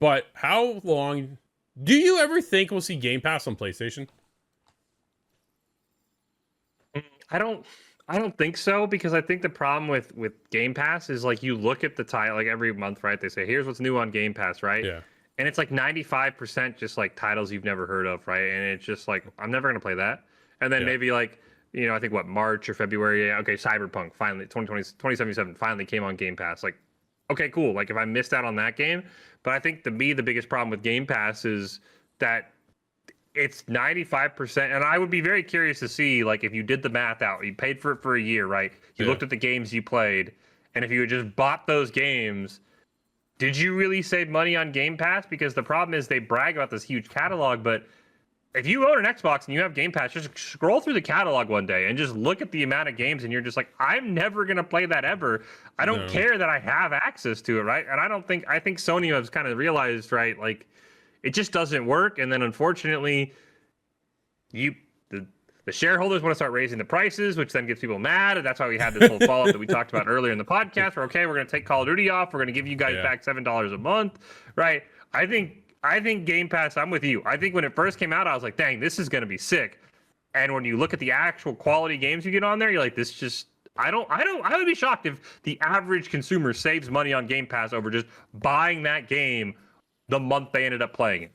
But how long do you ever think we'll see Game Pass on PlayStation?
I don't think so, because I think the problem with Game Pass is like you look at the title like every month, right? They say here's what's new on Game Pass, right?
Yeah.
And it's like 95% just like titles you've never heard of, right? And it's just like I'm never gonna play that. And then maybe like, you know, I think what, March or February, okay, Cyberpunk finally 2077 finally came on Game Pass. Like, okay, cool. Like if I missed out on that game, but I think to me the biggest problem with Game Pass is that it's 95%, and I would be very curious to see, like, if you did the math out, you paid for it for a year, right? You looked at the games you played, and if you had just bought those games, did you really save money on Game Pass? Because the problem is they brag about this huge catalog, but if you own an Xbox and you have Game Pass, just scroll through the catalog one day and just look at the amount of games, and you're just like, I'm never going to play that ever. I don't care that I have access to it, right? And I think Sony has kind of realized, right, like, it just doesn't work. And then unfortunately, the shareholders want to start raising the prices, which then gets people mad. And that's why we had this whole fallout that we talked about earlier in the podcast where, okay, we're going to take Call of Duty off. We're going to give you guys back $7 a month, right? I think Game Pass, I'm with you. I think when it first came out, I was like, dang, this is going to be sick. And when you look at the actual quality games you get on there, you're like, this just, I would be shocked if the average consumer saves money on Game Pass over just buying that game the month they ended up playing it.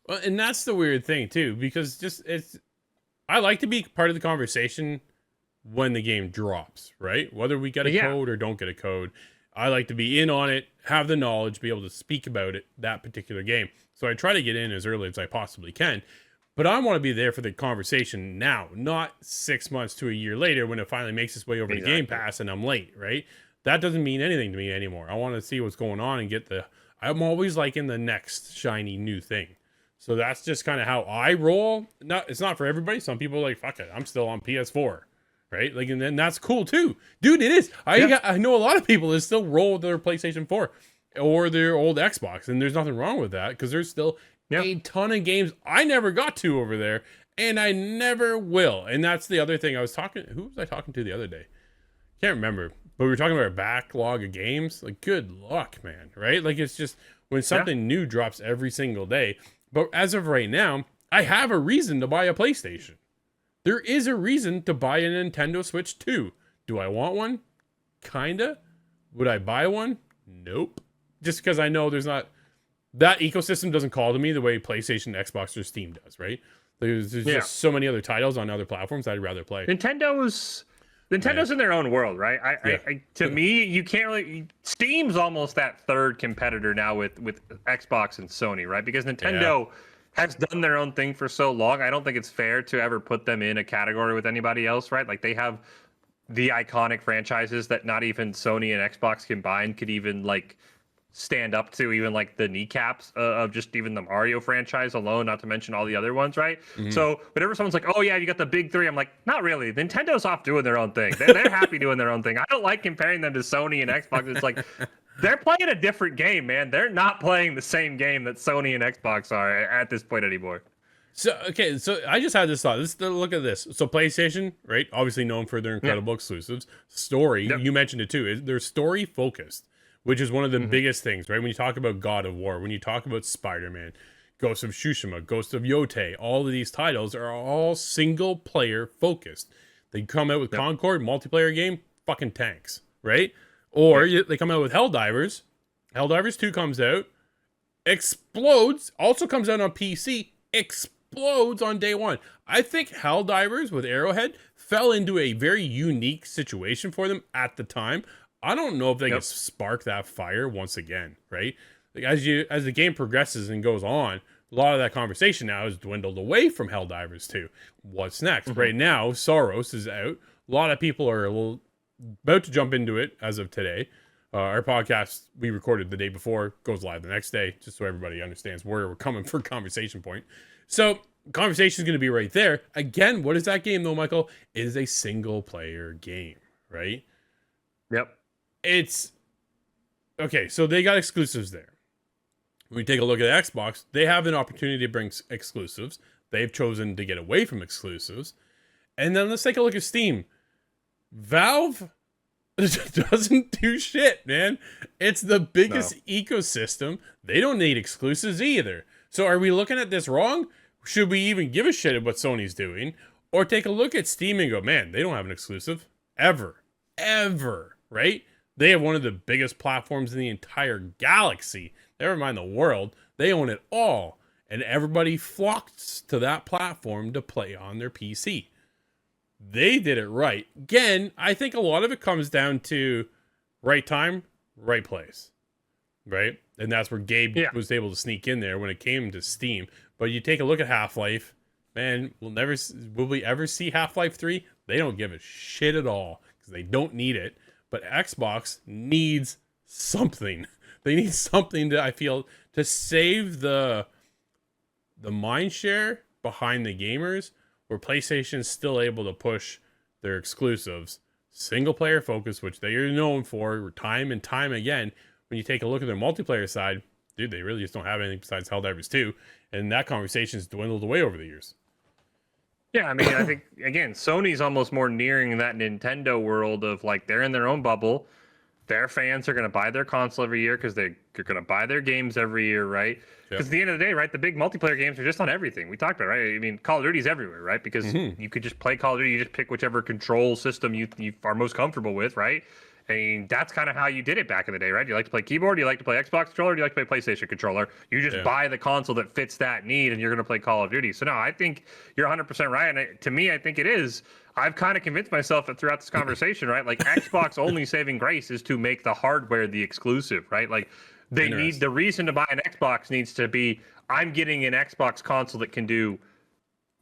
Well, and that's the weird thing too, because I like to be part of the conversation when the game drops, right? Whether we get a code or don't get a code, I like to be in on it, have the knowledge, be able to speak about it, that particular game. So I try to get in as early as I possibly can, but I want to be there for the conversation now, not 6 months to a year later when it finally makes its way over to Game Pass and I'm late, right? That doesn't mean anything to me anymore. I want to see what's going on and I'm always liking the next shiny new thing. So that's just kind of how I roll. It's not for everybody. Some people are like, fuck it, I'm still on PS4, right? Like, and then that's cool too. Dude, it is. I know a lot of people that still roll with their PlayStation 4 or their old Xbox, and there's nothing wrong with that because there's still a ton of games I never got to over there, and I never will. And that's the other thing. Who was I talking to the other day? Can't remember. But we were talking about our backlog of games. Like, good luck, man, right? Like, it's just when something new drops every single day. But as of right now, I have a reason to buy a PlayStation. There is a reason to buy a Nintendo Switch 2. Do I want one? Kinda. Would I buy one? Nope. Just because I know there's not... That ecosystem doesn't call to me the way PlayStation, Xbox, or Steam does, right? There's just so many other titles on other platforms I'd rather play.
Nintendo's in their own world, right? To me, you can't really. Steam's almost that third competitor now with Xbox and Sony, right? Because Nintendo has done their own thing for so long. I don't think it's fair to ever put them in a category with anybody else, right? Like they have the iconic franchises that not even Sony and Xbox combined could even like stand up to, even like the kneecaps of just even the Mario franchise alone, not to mention all the other ones, right? So whenever someone's like, oh yeah, you got the big three, I'm like, not really. Nintendo's off doing their own thing. They're happy doing their own thing. I don't like comparing them to Sony and Xbox. It's like, they're playing a different game, man. They're not playing the same game that Sony and Xbox are at this point anymore.
So, okay, so I just had this thought. Look at this. So PlayStation, right? Obviously known for their incredible exclusives. Story, you mentioned it too. They're story focused, which is one of the biggest things, right? When you talk about God of War, when you talk about Spider-Man, Ghost of Tsushima, Ghost of Yotei, all of these titles are all single player focused. They come out with Concord, multiplayer game, fucking tanks, right? Or they come out with Helldivers. Helldivers 2 comes out, explodes, also comes out on PC, explodes on day one. I think Helldivers with Arrowhead fell into a very unique situation for them at the time. I don't know if they can spark that fire once again, right? Like as the game progresses and goes on, a lot of that conversation now has dwindled away from Helldivers 2. What's next? Right now, Soros is out. A lot of people are about to jump into it as of today. Our podcast we recorded the day before goes live the next day, just so everybody understands where we're coming for conversation point. So conversation is going to be right there. Again, what is that game though, Michael? It is a single player game, right?
Yep.
it's okay. So they got exclusives there. When we take a look at Xbox, they have an opportunity to bring exclusives. They've chosen to get away from exclusives. And then let's take a look at Steam. Valve doesn't do shit, man. It's the biggest ecosystem. They don't need exclusives either. So are we looking at this wrong? Should we even give a shit at what Sony's doing? Or take a look at Steam and go, man, they don't have an exclusive. Ever. Right? They have one of the biggest platforms in the entire galaxy. Never mind the world. They own it all. And everybody flocks to that platform to play on their PC. They did it right. Again, I think a lot of it comes down to right time, right place. Right? And that's where Gabe was able to sneak in there when it came to Steam. But you take a look at Half-Life, man, will we ever see Half-Life 3? They don't give a shit at all because they don't need it. But Xbox needs something. They need something that I feel to save the mind share behind the gamers, where PlayStation's still able to push their exclusives, single player focus, which they are known for time and time again. When you take a look at their multiplayer side, dude, they really just don't have anything besides Helldivers 2, and that conversation's dwindled away over the years.
Yeah, I mean, I think, again, Sony's almost more nearing that Nintendo world of, like, they're in their own bubble. Their fans are going to buy their console every year because they're going to buy their games every year, right? Because at the end of the day, right, the big multiplayer games are just on everything. We talked about it, right? I mean, Call of Duty's everywhere, right? Because you could just play Call of Duty. You just pick whichever control system you are most comfortable with, right? I mean, that's kind of how you did it back in the day, right? Do you like to play keyboard? Do you like to play Xbox controller? Do you like to play PlayStation controller? You just buy the console that fits that need, and you're going to play Call of Duty. So, no, I think you're 100% right. And to me, I think it is. I've kind of convinced myself that throughout this conversation, right? Like, Xbox only saving grace is to make the hardware the exclusive, right? Like, they need the reason to buy an Xbox needs to be, I'm getting an Xbox console that can do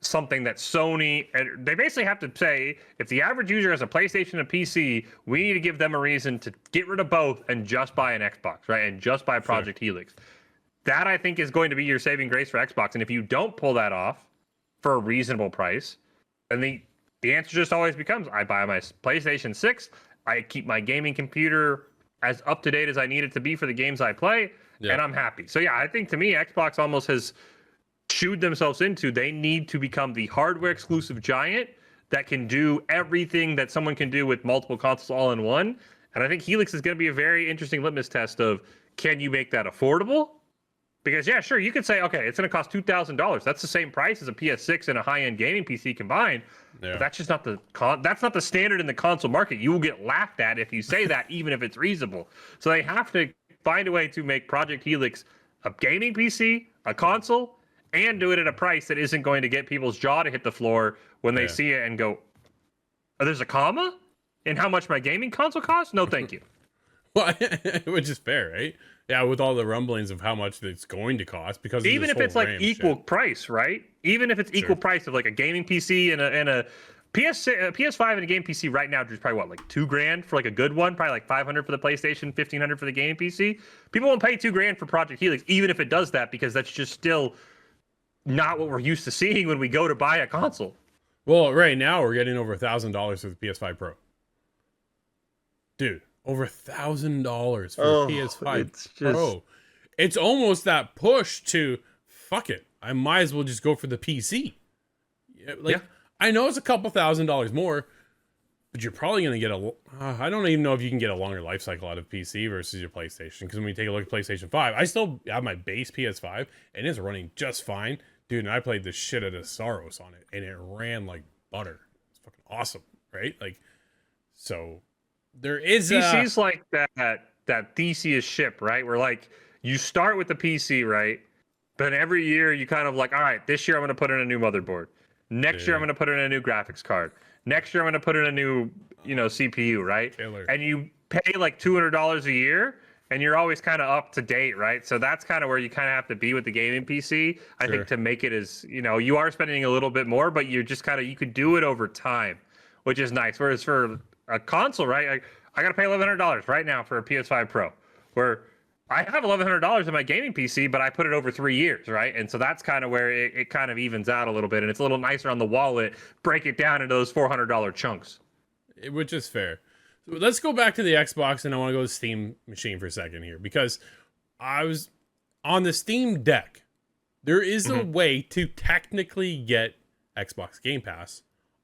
something that Sony, and they basically have to say, if the average user has a PlayStation and a PC, we need to give them a reason to get rid of both and just buy an Xbox, right? And just buy Project Helix. That, I think, is going to be your saving grace for Xbox. And if you don't pull that off for a reasonable price, then the answer just always becomes, I buy my PlayStation 6, I keep my gaming computer as up to date as I need it to be for the games I play, and I'm happy. So yeah, I think to me, Xbox almost has chewed themselves into, they need to become the hardware exclusive giant that can do everything that someone can do with multiple consoles all in one. And I think Helix is going to be a very interesting litmus test of, can you make that affordable? Because yeah, sure, you could say, okay, it's going to cost $2,000. That's the same price as a PS6 and a high-end gaming PC combined. But that's just not that's not the standard in the console market. You will get laughed at if you say that, even if it's reasonable. So they have to find a way to make Project Helix a gaming PC, a console, and do it at a price that isn't going to get people's jaw to hit the floor when they see it and go, oh, there's a comma in how much my gaming console costs? No, thank you.
Well, which is fair, right? Yeah, with all the rumblings of how much it's going to cost, because
even if it's like equal price, right? Even if it's equal price of like a gaming PC and a PS5 and a game PC right now, there's probably what, like $2,000 for like a good one, probably like $500 for the PlayStation, $1,500 for the gaming PC. People won't pay $2,000 for Project Helix, even if it does that, because that's just still not what we're used to seeing when we go to buy a console.
Well, right now we're getting over $1,000 for the PS5 Pro. Dude, over $1,000 for PS5 Pro. It's almost that push to, fuck it, I might as well just go for the PC. I know it's a couple $1,000s more, but you're probably going to get I don't even know if you can get a longer life cycle out of PC versus your PlayStation. Because when we take a look at PlayStation 5, I still have my base PS5, and it's running just fine. Dude, and I played the shit out of Saros on it, and it ran like butter. It's fucking awesome, right? Like, so there is
PC's like that Theseus ship, right? Where like you start with the PC, right? But every year you kind of like, all right, this year I'm going to put in a new motherboard. Next year I'm going to put in a new graphics card. Next year I'm going to put in a new, CPU, right?
Killer.
And you pay like $200 a year, and you're always kind of up to date, right? So that's kind of where you kind of have to be with the gaming PC. I think to make it as, you are spending a little bit more, but you're just you could do it over time, which is nice. Whereas for a console, right? I got to pay $1,100 right now for a PS5 Pro, where I have $1,100 in my gaming PC, but I put it over 3 years, right? And so that's kind of where it kind of evens out a little bit, and it's a little nicer on the wallet. Break it down into those $400 chunks.
Which is fair. let's go back to the Xbox, and I want to go to the Steam machine for a second here, because I was on the Steam Deck. There is a way to technically get Xbox Game Pass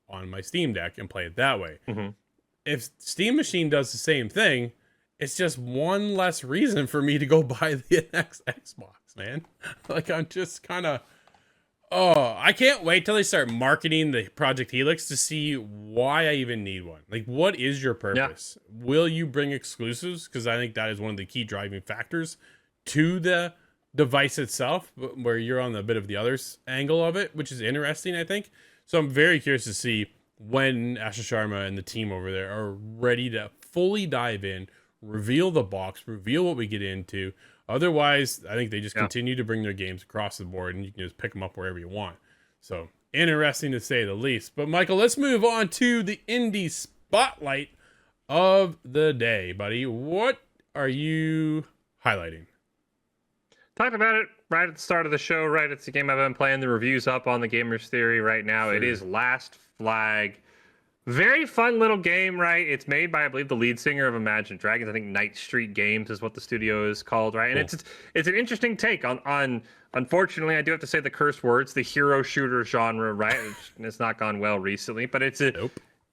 on my Steam Deck and play it that way. If Steam machine does the same thing, it's just one less reason for me to go buy the next Xbox, man. Like, I'm just kind of, I can't wait till they start marketing the Project Helix to see why I even need one. Like, what is your purpose? Yeah. Will you bring exclusives? Because I think that is one of the key driving factors to the device itself, where you're on a bit of the other angle of it, which is interesting, I think. So I'm very curious to see when Asha Sharma and the team over there are ready to fully dive in, reveal the box, reveal what we get into. Otherwise, I think they just continue to bring their games across the board, and you can just pick them up wherever you want. So interesting to say the least. But Michael, let's move on to the indie spotlight of the day, buddy. What are you highlighting?
Talked about it right at the start of the show, right? It's a game I've been playing. The review's up on the Gamerz Theory right now. It is Last Flag. Very fun little game, right? It's made by, I believe, the lead singer of Imagine Dragons. I think Night Street Games is what the studio is called, right? And it's an interesting take on unfortunately, I do have to say the curse words, the hero shooter genre, right? It's not gone well recently, but it's an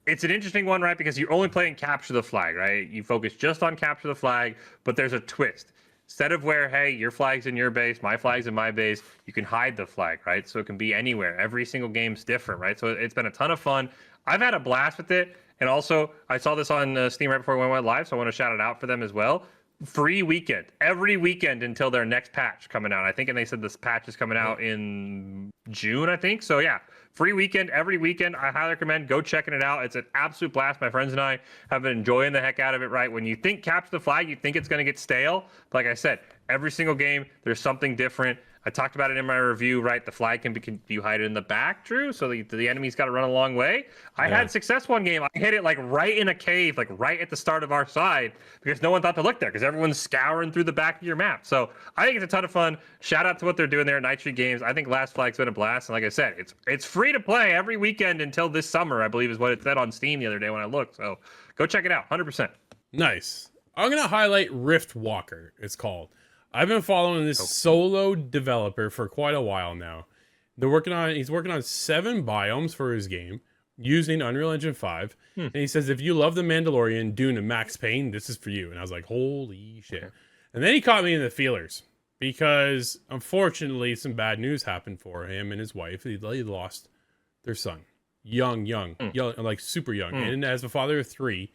interesting one, right? Because you're only playing Capture the Flag, right? You focus just on Capture the Flag, but there's a twist. Instead of where, hey, your flag's in your base, my flag's in my base, you can hide the flag, right? So it can be anywhere. Every single game's different, right? So it's been a ton of fun. I've had a blast with it. And also, I saw this on Steam right before we went live, so I want to shout it out for them as well. Free weekend. Every weekend until their next patch coming out. I think, and they said this patch is coming out in June, I think. So, yeah, free weekend, every weekend. I highly recommend go checking it out. It's an absolute blast. My friends and I have been enjoying the heck out of it, right? When you think Capture the Flag, you think it's going to get stale. But like I said, every single game, there's something different. I talked about it in my review, right? The flag can you hide it in the back, Drew? So the enemy's got to run a long way. I had success one game. I hit it like right in a cave, like right at the start of our side, because no one thought to look there, because everyone's scouring through the back of your map. So I think it's a ton of fun. Shout out to what they're doing there at Night Street Games. I think Last Flag's been a blast. And like I said, it's free to play every weekend until this summer, I believe is what it said on Steam the other day when I looked. So go check it out, 100%.
Nice. I'm going to highlight Riftwalker, it's called. I've been following this solo developer for quite a while now. He's working on 7 biomes for his game using Unreal Engine 5. And he says, if you love The Mandalorian, Dune and Max Payne, this is for you. And I was like, holy shit. And then he caught me in the feelers because unfortunately some bad news happened for him and his wife. They lost their son. Young, like super young. And as a father of 3,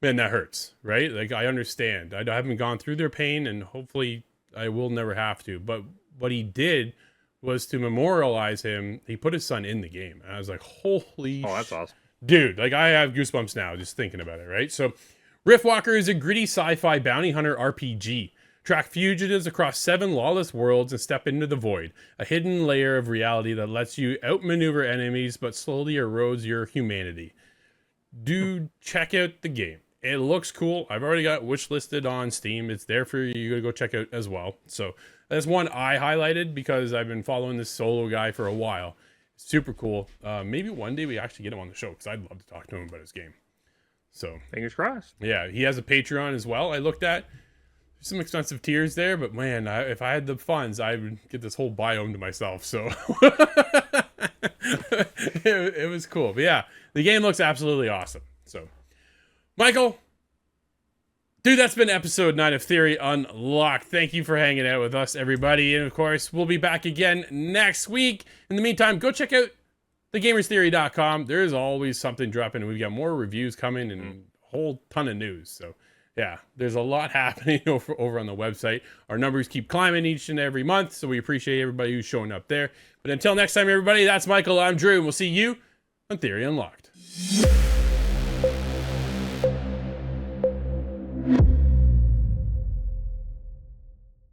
man, that hurts, right? Like, I understand. I haven't gone through their pain, and hopefully I will never have to. But what he did was to memorialize him. He put his son in the game. And I was like, holy
that's awesome.
Dude, like, I have goosebumps now just thinking about it, right? So Riftwalker is a gritty sci-fi bounty hunter RPG. Track fugitives across 7 lawless worlds and step into the void, a hidden layer of reality that lets you outmaneuver enemies but slowly erodes your humanity. Dude, check out the game. It looks cool. I've already got wish listed on Steam. It's there for you to go check out as well. So that's one I highlighted because I've been following this solo guy for a while. Super cool. Maybe one day we actually get him on the show because I'd love to talk to him about his game. So
fingers crossed.
Yeah, he has a Patreon as well. I looked at some expensive tiers there, but man, if I had the funds, I would get this whole biome to myself. So it was cool. But yeah, the game looks absolutely awesome. So Michael, dude, that's been episode 9 of Theory Unlocked. Thank you for hanging out with us, everybody. And of course, we'll be back again next week. In the meantime, go check out thegamerstheory.com. There's always something dropping. We've got more reviews coming and a whole ton of news. So yeah, there's a lot happening over on the website. Our numbers keep climbing each and every month. So we appreciate everybody who's showing up there. But until next time, everybody, that's Michael. I'm Drew. And we'll see you on Theory Unlocked.